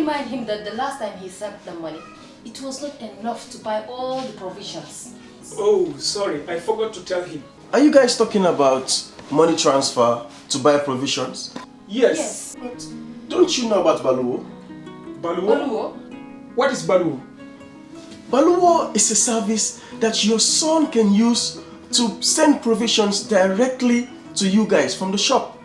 remind him that the last time he sent the money, it was not enough to buy all the provisions. Oh, sorry, I forgot to tell him. Are you guys talking about money transfer to buy provisions? Yes. But don't you know about Baluwo? Baluwo? What is Baluwo? Baluwo is a service that your son can use to send provisions directly to you guys from the shop.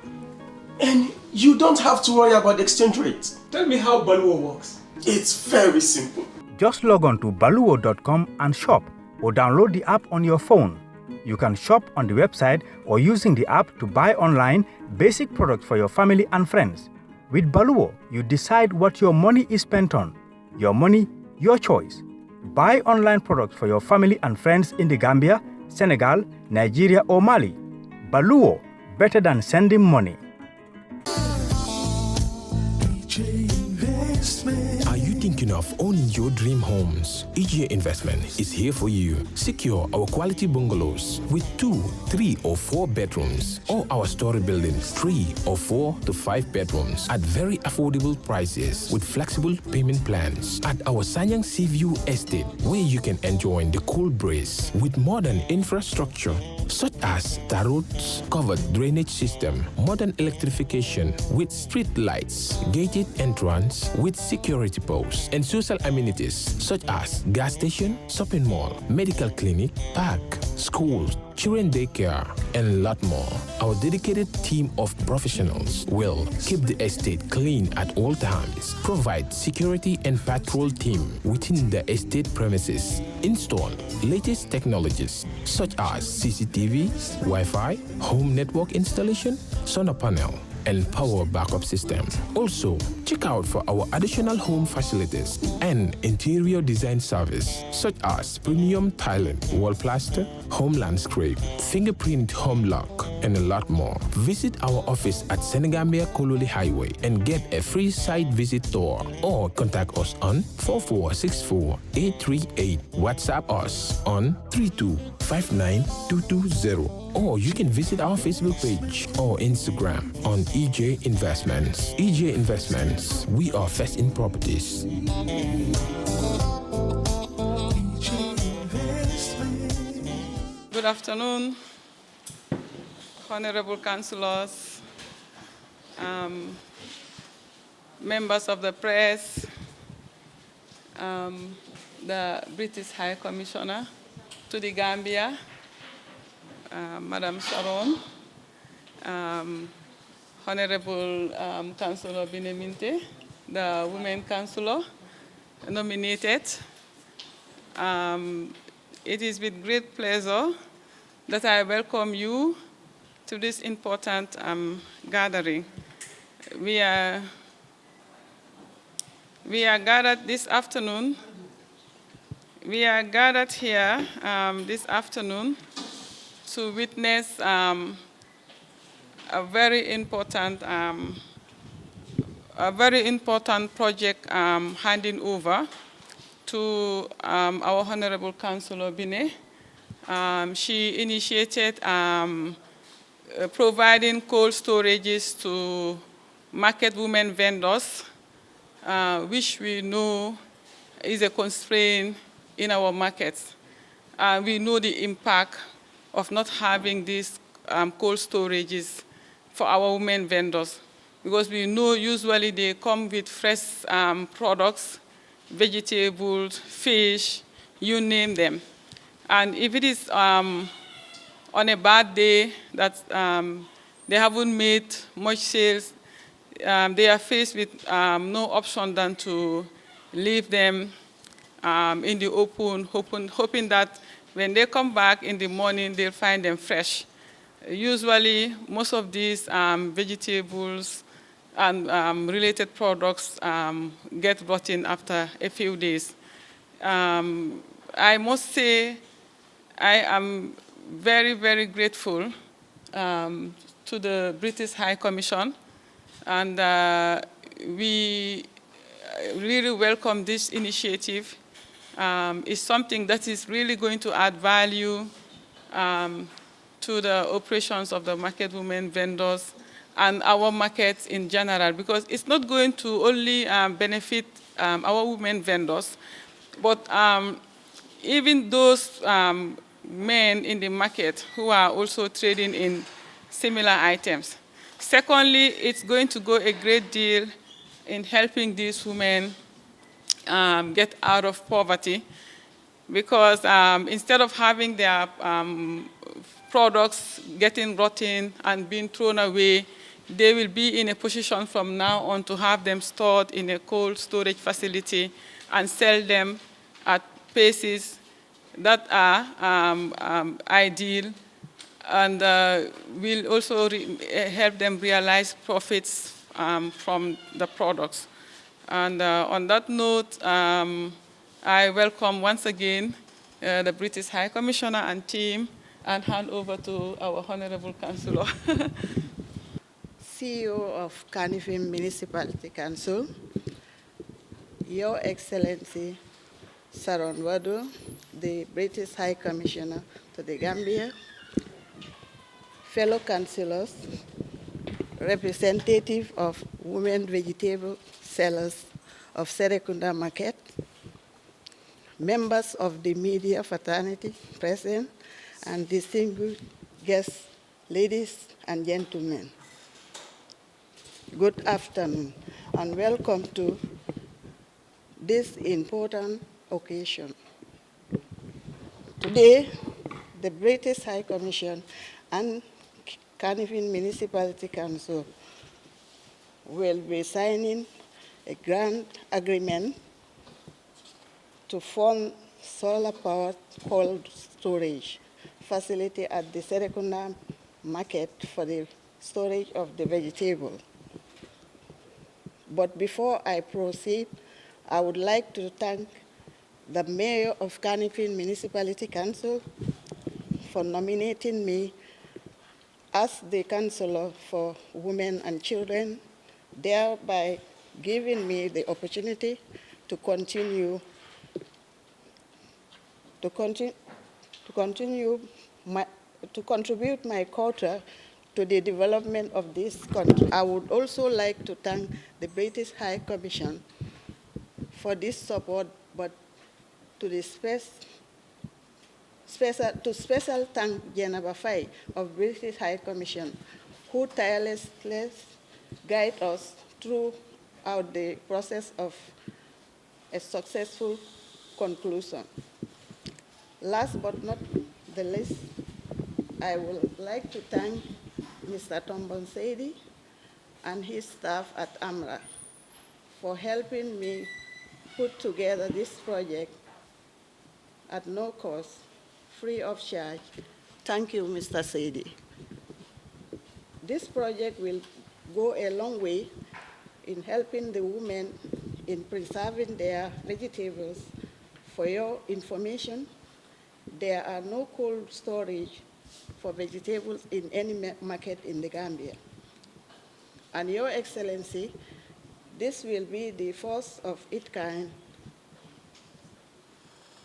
And you don't have to worry about the exchange rate. Tell me how Baluwo works. It's very simple. Just log on to baluwo.com and shop, or download the app on your phone. You can shop on the website or using the app to buy online basic products for your family and friends. With Baluwo, you decide what your money is spent on. Your money, your choice. Buy online products for your family and friends in the Gambia, Senegal, Nigeria or Mali. Baluwo, better than sending money. Are you thinking of owning your dream homes? EJ Investment is here for you. Secure our quality bungalows with 2, 3 or 4 bedrooms, or our story buildings 3 or 4 to 5 bedrooms at very affordable prices with flexible payment plans at our Sanyang Seaview Estate, where you can enjoy the cool breeze with modern infrastructure such as tar roads, covered drainage system, modern electrification with street lights, gated entrance with security posts, and social amenities such as gas station, shopping mall, medical clinic, park, schools, children daycare, and a lot more. Our dedicated team of professionals will keep the estate clean at all times, provide security and patrol team within the estate premises, install latest technologies such as CCTV, Wi-Fi, home network installation, solar panel, and power backup system. Also, check out for our additional home facilities and interior design service such as premium tiling, wall plaster, home landscape, fingerprint home lock, and a lot more. Visit our office at Senegambia Kololi Highway and get a free site visit tour, or contact us on 4464-838. WhatsApp us on 3259-220. Or you can visit our Facebook page or Instagram on EJ Investments. EJ Investments, we are first in properties. Good afternoon, honorable councillors, members of the press, the British High Commissioner to the Gambia, Madam Sharon, Honorable Councilor Binneh, the Women Councilor nominated. It is with great pleasure that I welcome you to this important gathering. We are gathered this afternoon. We are gathered here this afternoon to witness a very important project handing over to our Honorable Councilor Binneh. She initiated providing cold storages to market women vendors, which we know is a constraint in our markets. We know the impact of not having these cold storages for our women vendors, because we know usually they come with fresh products, vegetables, fish, you name them. And if it is on a bad day that they haven't made much sales, they are faced with no option than to leave them in the open, hoping that when they come back in the morning, they'll find them fresh. Usually, most of these vegetables and related products get rotten after a few days. I must say I am very, very grateful to the British High Commission, and we really welcome this initiative. It's something that is really going to add value to the operations of the market women vendors and our markets in general, because it's not going to only benefit our women vendors, but even those men in the market who are also trading in similar items. Secondly, it's going to go a great deal in helping these women get out of poverty, because instead of having their products getting rotten and being thrown away, they will be in a position from now on to have them stored in a cold storage facility and sell them at paces that are ideal, and will also help them realize profits from the products. And on that note, I welcome once again the British High Commissioner and team, and hand over to our Honorable Councilor. CEO of Kanifing Municipality Council, Your Excellency Saron Wado, the British High Commissioner to the Gambia, fellow councillors, representative of women vegetable sellers of Serekunda Market, members of the media fraternity present, and distinguished guests, ladies and gentlemen. Good afternoon, and welcome to this important occasion. Today, the British High Commission and Kanifing Municipality Council will be signing a grant agreement to fund solar-powered cold storage facility at the Serekunda Market for the storage of the vegetable. But before I proceed, I would like to thank the Mayor of Kanifing Municipality Council for nominating me as the Councilor for Women and Children, thereby giving me the opportunity to contribute my quota to the development of this country. I would also like to thank the British High Commission for this support, but to the special thank Jennifer Fay of British High Commission, who tirelessly guide us throughout the process of a successful conclusion. Last but not the least, I would like to thank Mr. Tombon Seidi and his staff at AMRA for helping me put together this project at no cost, free of charge. Thank you, Mr. Seidi. This project will go a long way in helping the women in preserving their vegetables. For your information, there are no cold storage for vegetables in any market in the Gambia. And Your Excellency, this will be the first of its kind.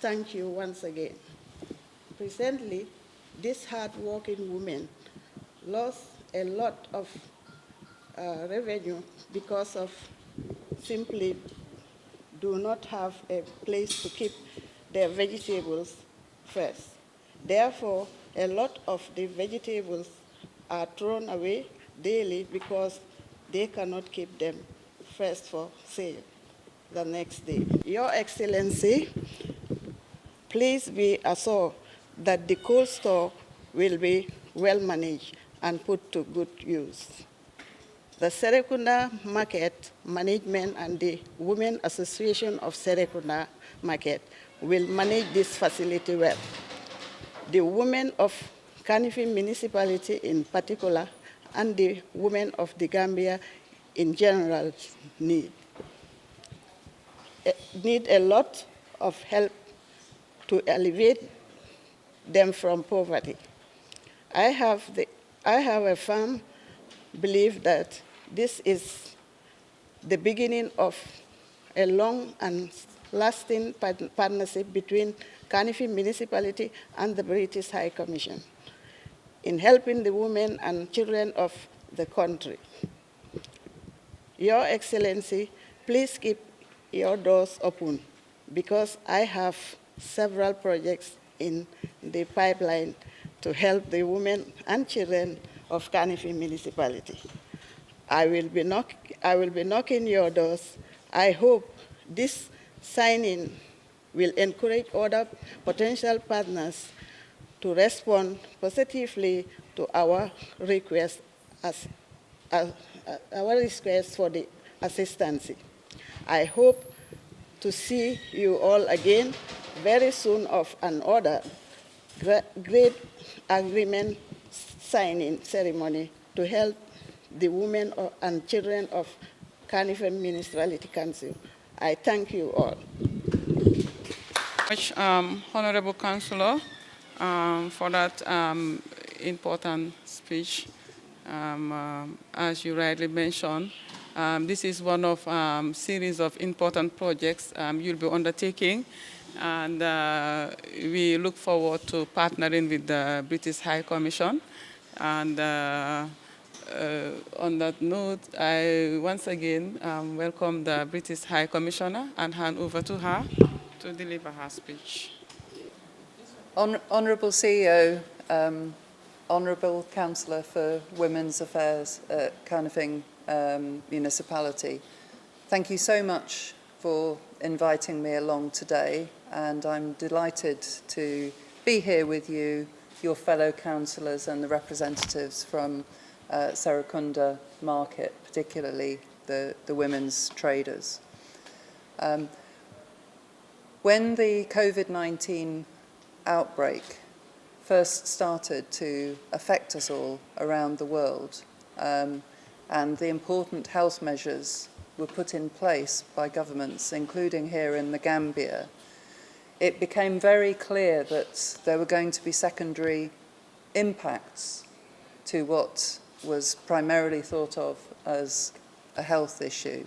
Thank you once again. Presently, these hard-working women lost a lot of revenue because of simply do not have a place to keep their vegetables fresh. Therefore, a lot of the vegetables are thrown away daily because they cannot keep them fresh for sale the next day. Your Excellency, please be assured that the cold store will be well managed and put to good use. The Serekunda Market Management and the Women Association of Serekunda Market will manage this facility well. The women of Kanifing Municipality in particular and the women of the Gambia in general need a lot of help to alleviate them from poverty. I have a firm belief that this is the beginning of a long and lasting partnership between Kanifing Municipality and the British High Commission in helping the women and children of the country. Your Excellency, please keep your doors open because I have several projects in the pipeline to help the women and children of Kanifi municipality. I will be knocking your doors. I hope this signing will encourage other potential partners to respond positively to our request for the assistance. I hope to see you all again very soon of another great agreement signing ceremony to help the women and children of Kanifi Municipality Council. I thank you all. Much, Honorable Councilor, for that important speech. As you rightly mentioned, this is one of series of important projects you'll be undertaking, and we look forward to partnering with the British High Commission. And on that note, I once again welcome the British High Commissioner and hand over to her to deliver her speech. Honourable CEO, Honourable Councillor for Women's Affairs at Canifing Municipality, thank you so much for inviting me along today, and I'm delighted to be here with you, your fellow councillors and the representatives from Serekunda Market, particularly the women's traders. When the COVID-19 outbreak first started to affect us all around the world, and the important health measures were put in place by governments, including here in the Gambia, it became very clear that there were going to be secondary impacts to what was primarily thought of as a health issue.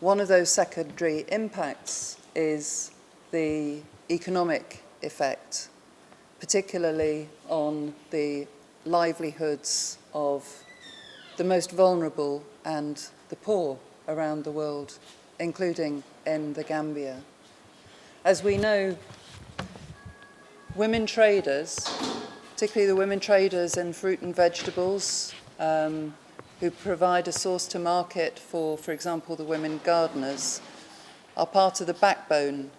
One of those secondary impacts is the economic effect, particularly on the livelihoods of the most vulnerable and the poor around the world, including in the Gambia. As we know, women traders, particularly the women traders in fruit and vegetables, who provide a source to market for example, the women gardeners, are part of the backbone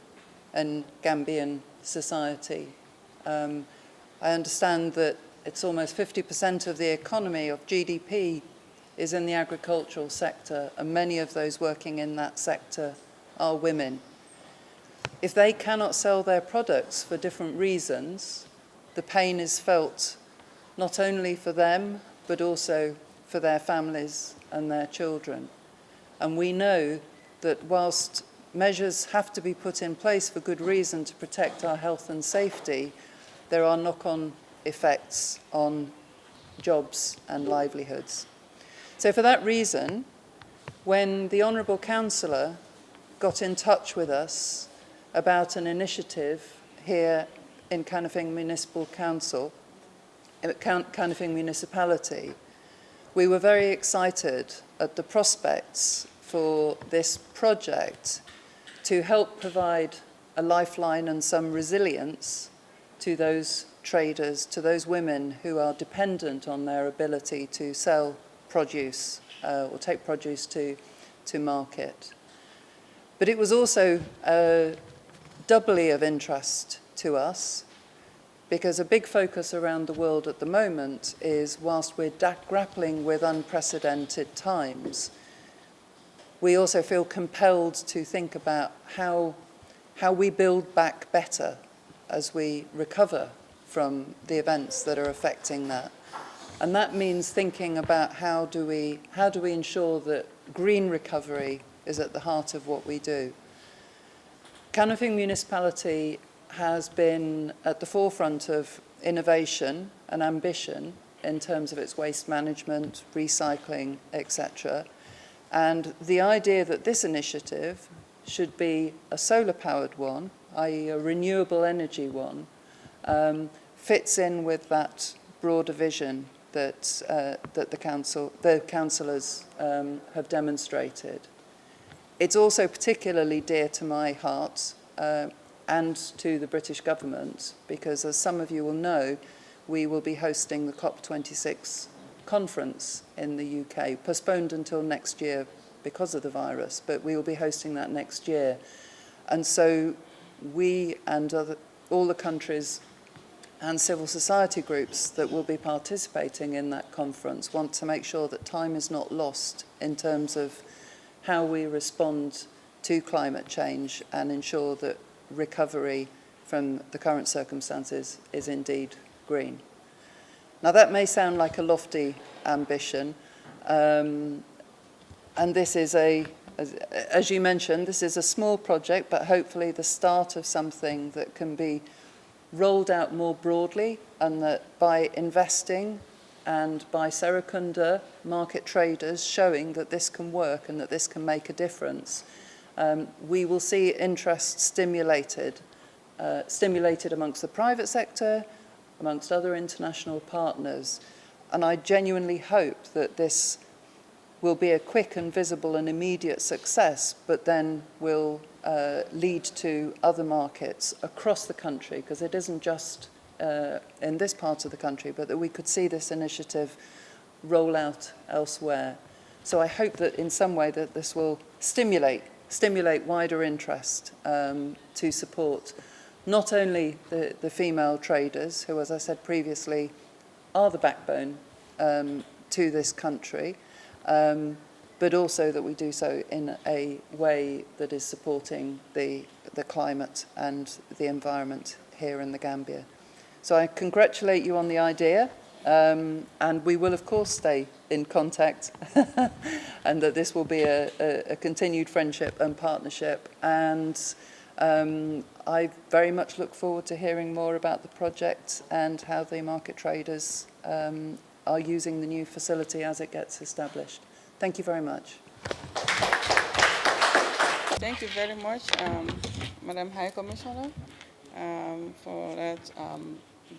in Gambian society. I understand that it's almost 50% of the economy of GDP is in the agricultural sector, and many of those working in that sector are women. If they cannot sell their products for different reasons, the pain is felt not only for them, but also for their families and their children. And we know that whilst measures have to be put in place for good reason to protect our health and safety, there are knock-on effects on jobs and livelihoods. So for that reason, when the Honourable Councillor got in touch with us about an initiative here in Canifing Municipal Council, Canifing Municipality, we were very excited at the prospects for this project to help provide a lifeline and some resilience to those traders, to those women who are dependent on their ability to sell produce or take produce to market. But it was also doubly of interest to us because a big focus around the world at the moment is, whilst we're grappling with unprecedented times, we also feel compelled to think about how we build back better as we recover from the events that are affecting that. And that means thinking about how do we ensure that green recovery is at the heart of what we do. Canifing Municipality has been at the forefront of innovation and ambition in terms of its waste management, recycling, etc. And the idea that this initiative should be a solar-powered one, i.e. a renewable energy one, fits in with that broader vision. that, that the councillors have demonstrated. It's also particularly dear to my heart and to the British government because, as some of you will know, we will be hosting the COP26 conference in the UK, postponed until next year because of the virus, but we will be hosting that next year. And so we and all the countries and civil society groups that will be participating in that conference want to make sure that time is not lost in terms of how we respond to climate change and ensure that recovery from the current circumstances is indeed green. Now that may sound like a lofty ambition, and this is as you mentioned, this is a small project, but hopefully the start of something that can be rolled out more broadly, and that by investing and by Serakunda market traders showing that this can work and that this can make a difference, we will see interest stimulated amongst the private sector, amongst other international partners. And I genuinely hope that this will be a quick and visible and immediate success, but then will lead to other markets across the country, because it isn't just in this part of the country, but that we could see this initiative roll out elsewhere. So I hope that in some way that this will stimulate wider interest to support not only the female traders, who, as I said previously, are the backbone to this country, but also that we do so in a way that is supporting the climate and the environment here in the Gambia. So I congratulate you on the idea, and we will of course stay in contact and that this will be a continued friendship and partnership, and I very much look forward to hearing more about the project and how the market traders are using the new facility as it gets established. Thank you very much. Thank you very much, Madam High Commissioner, for that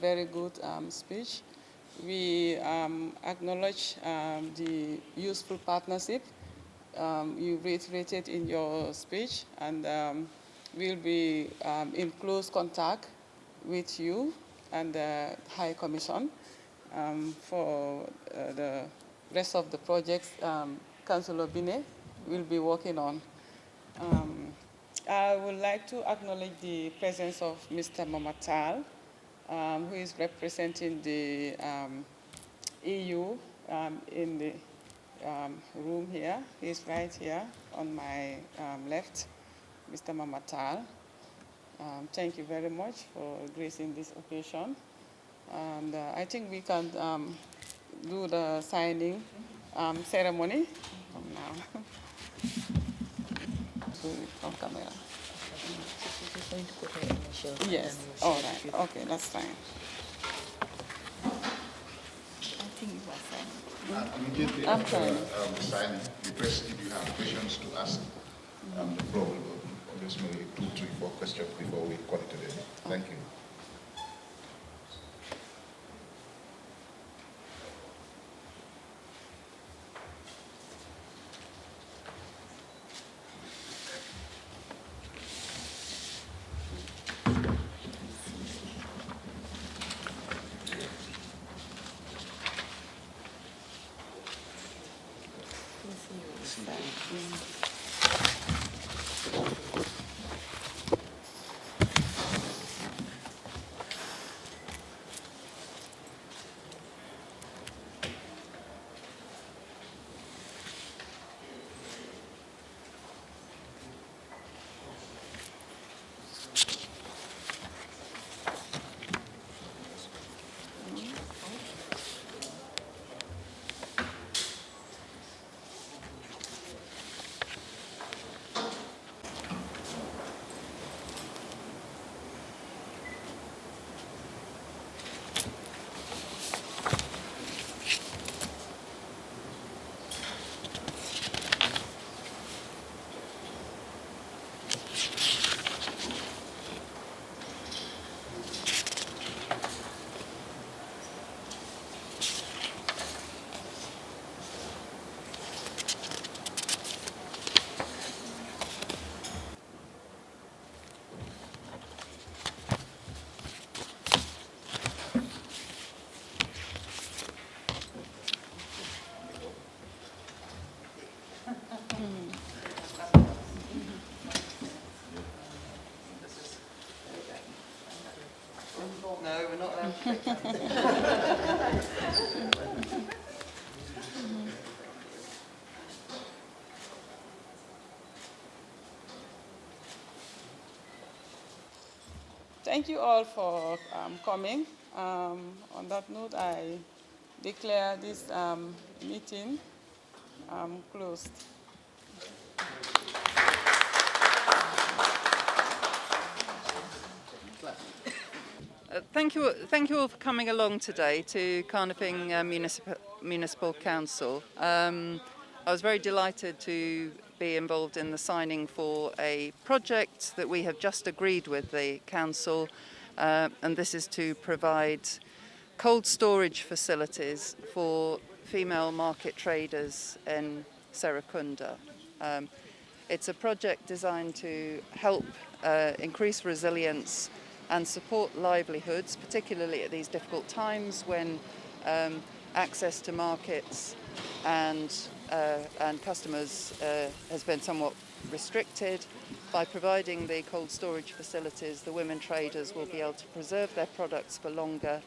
very good speech. We acknowledge the useful partnership you reiterated in your speech, and we'll be in close contact with you and the High Commission for the rest of the projects Councilor Binneh will be working on. I would like to acknowledge the presence of Mr. Mamatal, who is representing the EU in the room here. He's right here on my left, Mr. Mamatal. Thank you very much for gracing this occasion. And I think we can do the signing ceremony now. On camera. Yes, all right, okay, that's fine. I think you are signing. Immediately I'm after signing, request if you have questions to ask, the floor will open. Just maybe 2, 3, 4 questions before we call it a day. Thank you. No, we're not allowed to take that. Thank you all for coming. On that note, I declare this meeting closed. Thank you all for coming along today to Carnifing Municipal Council. I was very delighted to be involved in the signing for a project that we have just agreed with the council, and this is to provide cold storage facilities for female market traders in Serekunda. It's a project designed to help increase resilience and support livelihoods, particularly at these difficult times when access to markets and customers has been somewhat restricted. By providing the cold storage facilities, the women traders will be able to preserve their products for longer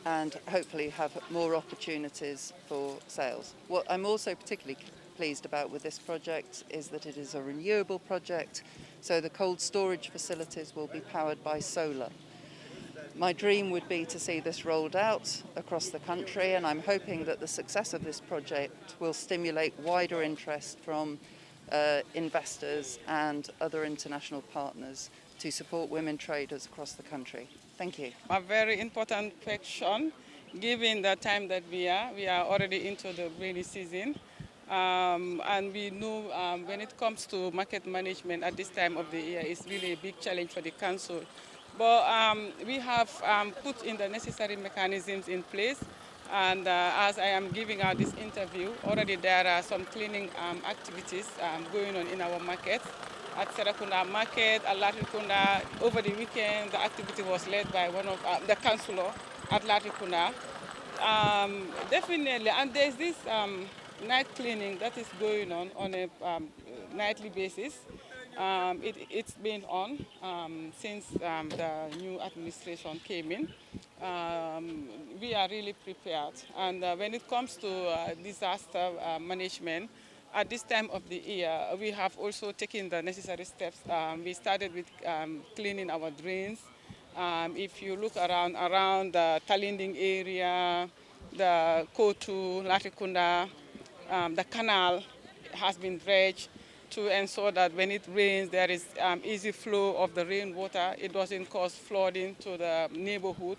and hopefully have more opportunities for sales. What I'm also particularly pleased about with this project is that it is a renewable project, so the cold storage facilities will be powered by solar. My dream would be to see this rolled out across the country, and I'm hoping that the success of this project will stimulate wider interest from investors and other international partners to support women traders across the country. Thank you. A very important question, given the time that we are already into the rainy season. And we know when it comes to market management at this time of the year, it's really a big challenge for the council. But we have put in the necessary mechanisms in place. And as I am giving out this interview, already there are some cleaning activities going on in our markets. At Serekunda Market, at Latrikunda, over the weekend, the activity was led by one of the councilor at Latrikunda. Definitely, and there's this night cleaning that is going on a nightly basis. It's been on since the new administration came in. We are really prepared, and when it comes to disaster management, at this time of the year, we have also taken the necessary steps. We started with cleaning our drains. If you look around the Talinding area, the Kotu, Latrikunda, the canal has been dredged to ensure that when it rains, there is easy flow of the rainwater. It doesn't cause flooding to the neighborhood.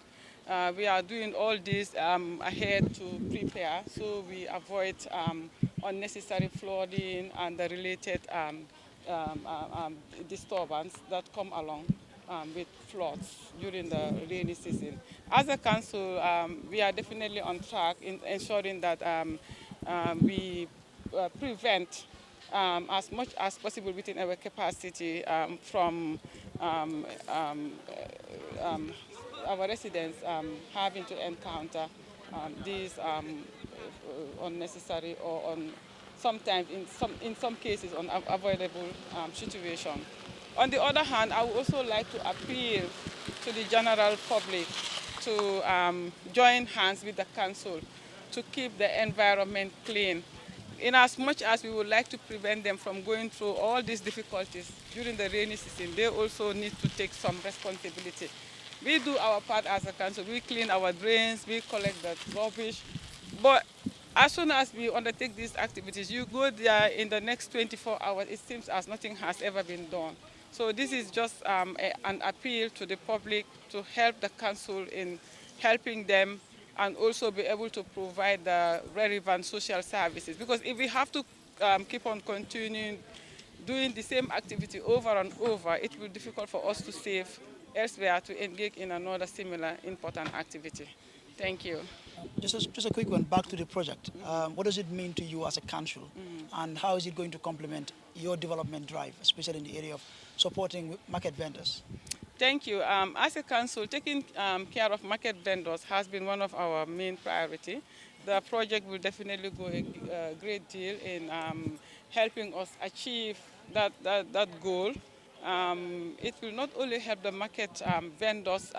We are doing all this ahead to prepare, so we avoid unnecessary flooding and the related disturbance that come along with floods during the rainy season. As a council, we are definitely on track in ensuring that we prevent as much as possible within our capacity from our residents having to encounter these unnecessary or sometimes in some cases unavoidable situation. On the other hand, I would also like to appeal to the general public to join hands with the council to keep the environment clean. In as much as we would like to prevent them from going through all these difficulties during the rainy season, they also need to take some responsibility. We do our part as a council. We clean our drains, we collect the rubbish. But as soon as we undertake these activities, you go there in the next 24 hours, it seems as nothing has ever been done. So this is just an appeal to the public to help the council in helping them and also be able to provide the relevant social services. Because if we have to keep on continuing doing the same activity over and over, it will be difficult for us to save elsewhere to engage in another similar important activity. Thank you. Just a quick one, back to the project. What does it mean to you as a council, and how is it going to complement your development drive, especially in the area of supporting market vendors? Thank you. As a council, taking care of market vendors has been one of our main priority. the project will definitely go a great deal in helping us achieve that goal. It will not only help the market vendors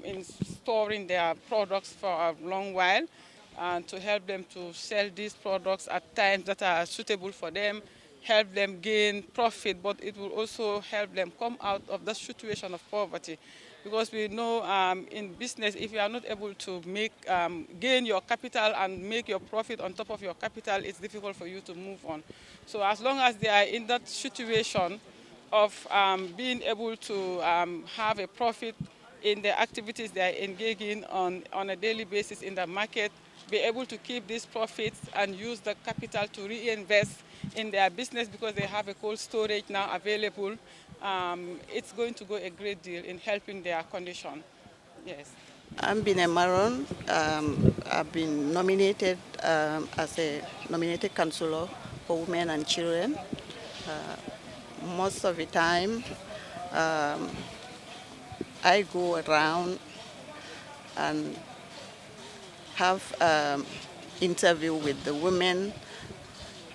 in storing their products for a long while, and to help them to sell these products at times that are suitable for them, help them gain profit, but it will also help them come out of the situation of poverty. Because we know in business, if you are not able to gain your capital and make your profit on top of your capital, it's difficult for you to move on. So as long as they are in that situation of being able to have a profit in the activities they are engaging on a daily basis in the market, be able to keep these profits and use the capital to reinvest in their business because they have a cold storage now available, it's going to go a great deal in helping their condition. Yes. I'm Binneh Marong. I've been nominated as a nominated councillor for women and children. Most of the time, I go around and have interview with the women,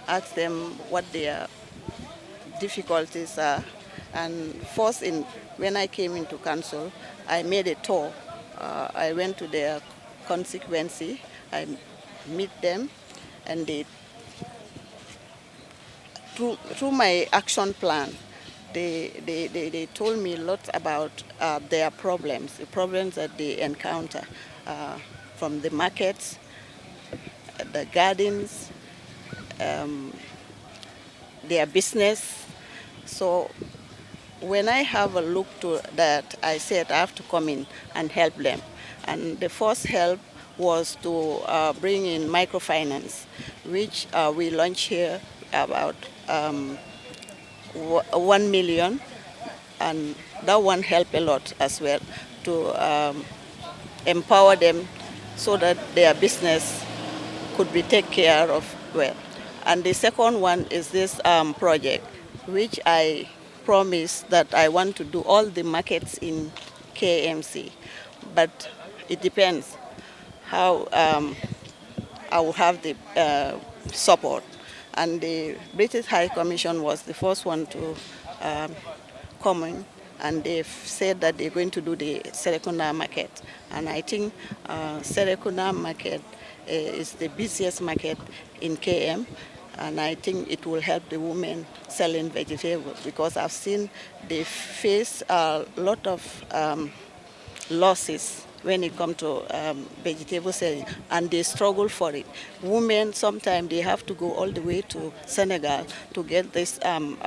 ask them what their difficulties are. And first, when I came into council, I made a tour. I went to their constituency, I meet them, and through my action plan, they told me a lot about their problems, the problems that they encounter from the markets, the gardens, their business. So when I have a look to that, I said I have to come in and help them. And the first help was to bring in microfinance, which we launched here about 1 million, and that one helped a lot as well to empower them so that their business could be taken care of well. And the second one is this project, which I promised that I want to do all the markets in KMC, but it depends how I will have the support. And the British High Commission was the first one to come in, and they've said that they're going to do the Serekunda market. And I think Serekunda market is the busiest market in KM, and I think it will help the women selling vegetables, because I've seen they face a lot of losses when it comes to vegetable selling, and they struggle for it. Women, sometimes they have to go all the way to Senegal to get these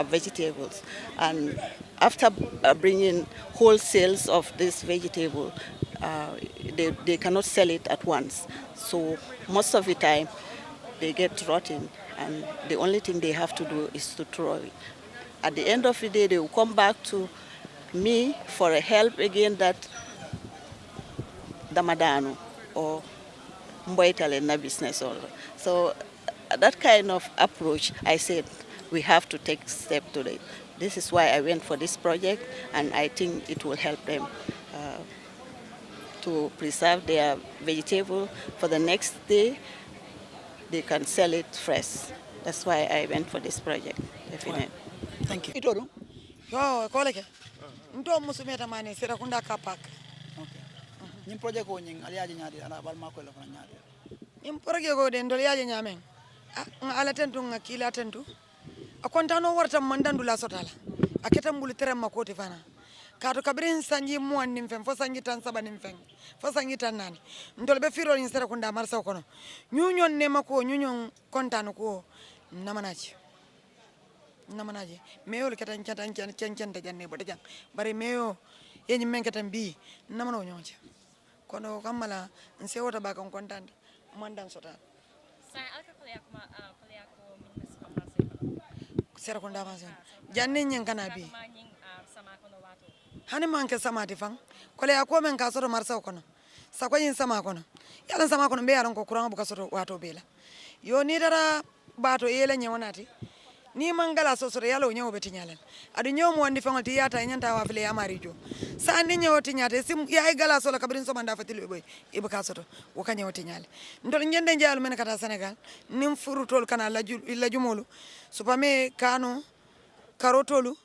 vegetables. And after bringing wholesales of this vegetable, they cannot sell it at once. So most of the time, they get rotten, and the only thing they have to do is to throw it. At the end of the day, they will come back to me for a help again, that Damadano or Mboitale na business also. So that kind of approach, I said, we have to take step to it. This is why I went for this project, and I think it will help them to preserve their vegetable for the next day. They can sell it fresh. That's why I went for this project, definitely. Thank you. Itoru? Yo, koleke. Nto musumeta mane Serekunda kapak. Okay. Nim project ko nying aliaje nyaadi ala bal mako la fana nyaadi. Nim project ko den dol yaaje nyamen. Ala tentu ngakila tentu. Akontano warta mandandu la sotala. Aketa mbulu tere makoti fana. Kato kabirin sanji muan nimfen, fo sanji tan saba nimfen, fo sanji tan nani. Ndolbe firo ni Serekunda marsa kono. Nyunyon nema ko, nyunyon kontano ko namanaji. Namanaji. Meyo le katan chan ta janne boda jang. Bari meyo yenyi men katan bi namano nyonja. Kono kamala nse wota ba kon kontande mandan sota. Sa alka kolea ko min Serekunda mazon. Janne nyen kana bi. Hani manke samati fang kole ako men ka soro marsa kono sako yin sama kono yalla sama kono be yaron ko kuran bu ka soro wato bela yo ni dara bato yele nyewonati ni mangala so so yalo nyawo beti nyalen adu nyawo mo wandi fangol ti yata nyanta wa fele amarijo sa ni nyawo ti nyate sim ya gala so la kabrin so manda fatilo boy ibe ka soto wo ka nyawo ti nyale ndol nyende njalu men kata Senegal nim furutol kana laju molu supame kano karotolu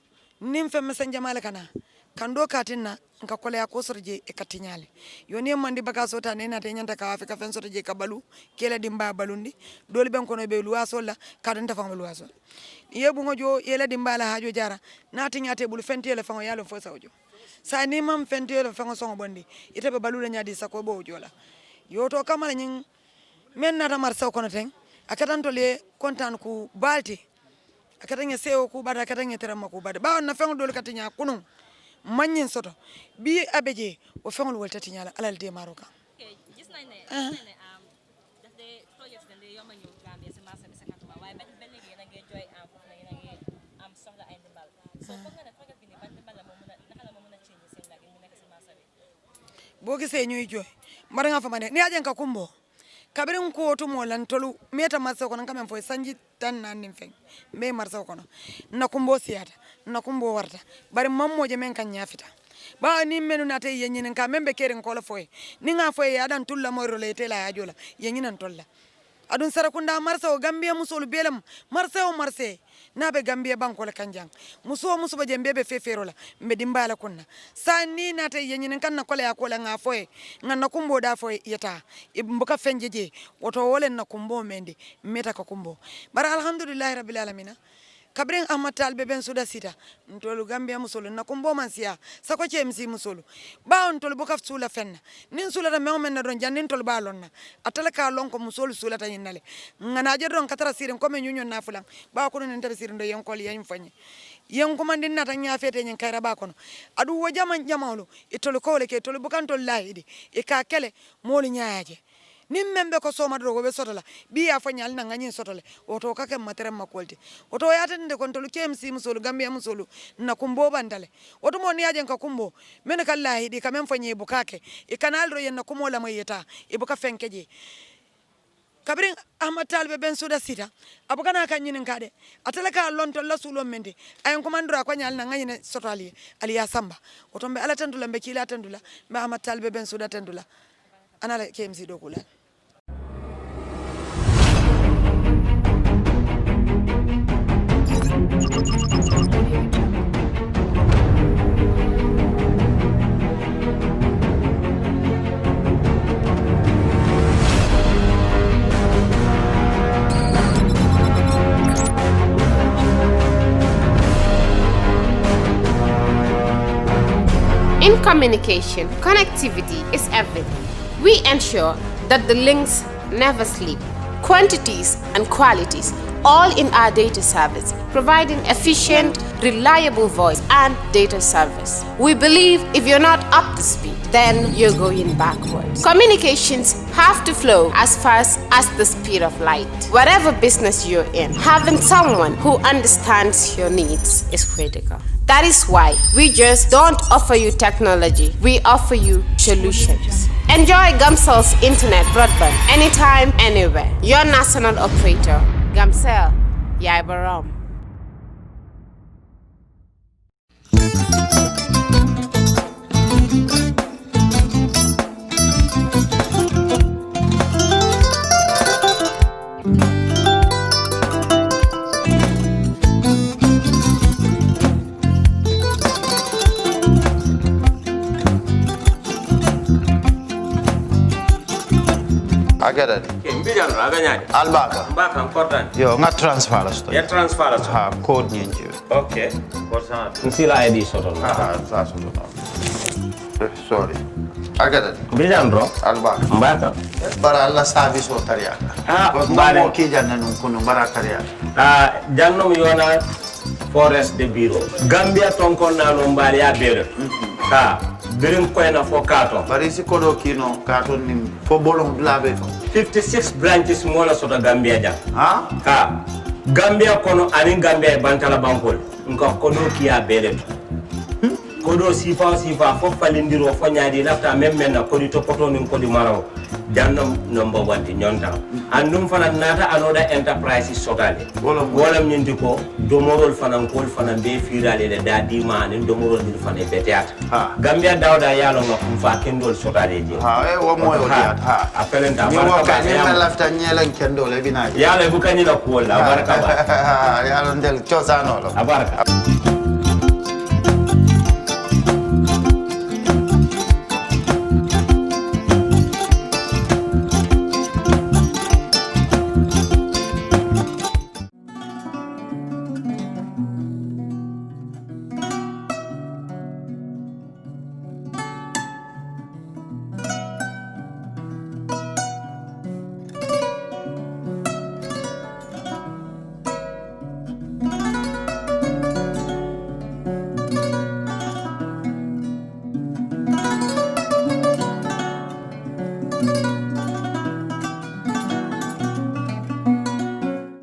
nim fe mesenja male kana kando katinna nka kole ya kosorje e katinyale yoni mandi baka sota nena te nyanta ka afika fen sota je kabalu kela dimba balundi doli ben kono be luwaso la kadanta fam luwaso yebu ngojo yela dimba la hajo jara nati nyate bulu fentele fango yalo fo sawjo sa ni mam fentele fango songo bondi ite be balu la nyadi sako bo jola yoto kamala nyin men nata marsa kono ten akatanto le kontan ku balti akatanya sewo ku bada akatanya terama ku bada ba na fango doli katinya kunun manyin soto bi abeje o fengol woltati nyala alal de maroka okay gis nañ ne daf de project dañ de yoma ñu Gambia ci marché bi sa katuma waye ben legi yena ngay joy am fofu na yena ngay am soxla ay ndimbal so ko nga ne project bi ni ban ndimbal la mo mëna naka la mo mëna change seen lagi ñu nekk ci marché bi bo gisee ñuy joy mara nga fa mané ni ajen ka kumbo kabirin ko to mo lan tolu meta marché ko nan kam fo sanji tan nan nim feng me marché ko na kumbo siata na kumbo warta bari mammoje men kan nyafita ba ni menu na tay yenyin ka membe keren ko la foy ni nga foy adan tulla mo relate la ajola yenyin an tolla adun sarakunda marsa o Gambia musol belam marsa o marse na be Gambia banko la kanjang muso ba jembe be fefero la mbe dimbala kunna sa ni na tay yenyin kan na ko la ko la nga foy nganna kumbo da foy yeta mbuka fenjeje woto wolen na kumbo mende meta ka kumbo bara alhamdulillah rabbil alamin kabrin amatal be ben suda sita ntolu Gambia musolo na kumbo mansia sako KMC musolo ba on tolu bokaf sula fenna nin sula ta mew men na don jannin tolu balon na atala ka lon ko musolo sula ta yinale ngana je don katara sirin ko men nyunyon na fulan ba ko non enter sirin do yonkol yan fanyi yen ko mandin nata nya fete nyen kayra ba kono adu wo jaman jamawlo itolu ko le ke tolu bukan tolu laidi e ka kele moli nyaaje nim membe ko soma do be sotola bi ya fanyal na ngani sotole oto kake matere makolti oto yatande kon tolu KMC musolu Gambia musolu na kumbo bandale oto mo niaje ka kumbo men kallahi di kamen fanye bukake e kanal ro yen na kumola mayeta e buka fenkeje kabrin Ahmad Talbe ben suda sita abukana kan nyinin kade atalaka lonto la sulo mende ayen komandura ko nyal na ngani sotali aliya samba oto be ala tandula be kila tandula be Ahmad Talbe ben suda tandula anala KMC do kula In communication, connectivity is everything. We ensure that the links never sleep. Quantities and qualities, all in our data service, providing efficient, reliable voice and data service. We believe if you're not up to speed, then you're going backwards. Communications have to flow as fast as the speed of light. Whatever business you're in, having someone who understands your needs is critical. That is why we just don't offer you technology, we offer you solutions. Enjoy Gamcel's internet broadband anytime, anywhere. Your national operator, Gamcel, Yaibaram. Agada. Mbijan aganyadi. Albaka. Mbaka important. Yo, nga transfer la sto. Ya transfer la sto. Ha, code nyinji. Okay. Korsa. Nsila ID soto. Ah, sa soto. Sorry. Agada. Mbijan bro. Albaka. Mbaka. Bara alla service o tariya. Ah, mbare mo ki janna nun kunu bara tariya. Ah, jannom yona forest de bureau. Gambia tonkon na no mbari ya bere. Ha. Birim koyna fo kato. Bari si kodo kino kato nim fo bolong blabe to. 56 branches mola sota Gambia jang. Ha? Ha. Gambia kono ani Gambia bantala bankol. Nko kono kiya bere to. kodo sifa fo falindiro fo nyaadi lafta même na kodi to poto nin kodi Marong jannam number 1 di nyonta andum fana nata anoda enterprise sotale wala nyindi ko domorol fana kol fana be firale de dadi ma nin domorol ni fana be teata Gambia dawda yalo ngam fa kendol sotale je e wo moyo diat apelenta ni wo ka ni lafta nyelen kendol e binaji yalo bu kanila ko la baraka ba yalo ndel chosano lo abaraka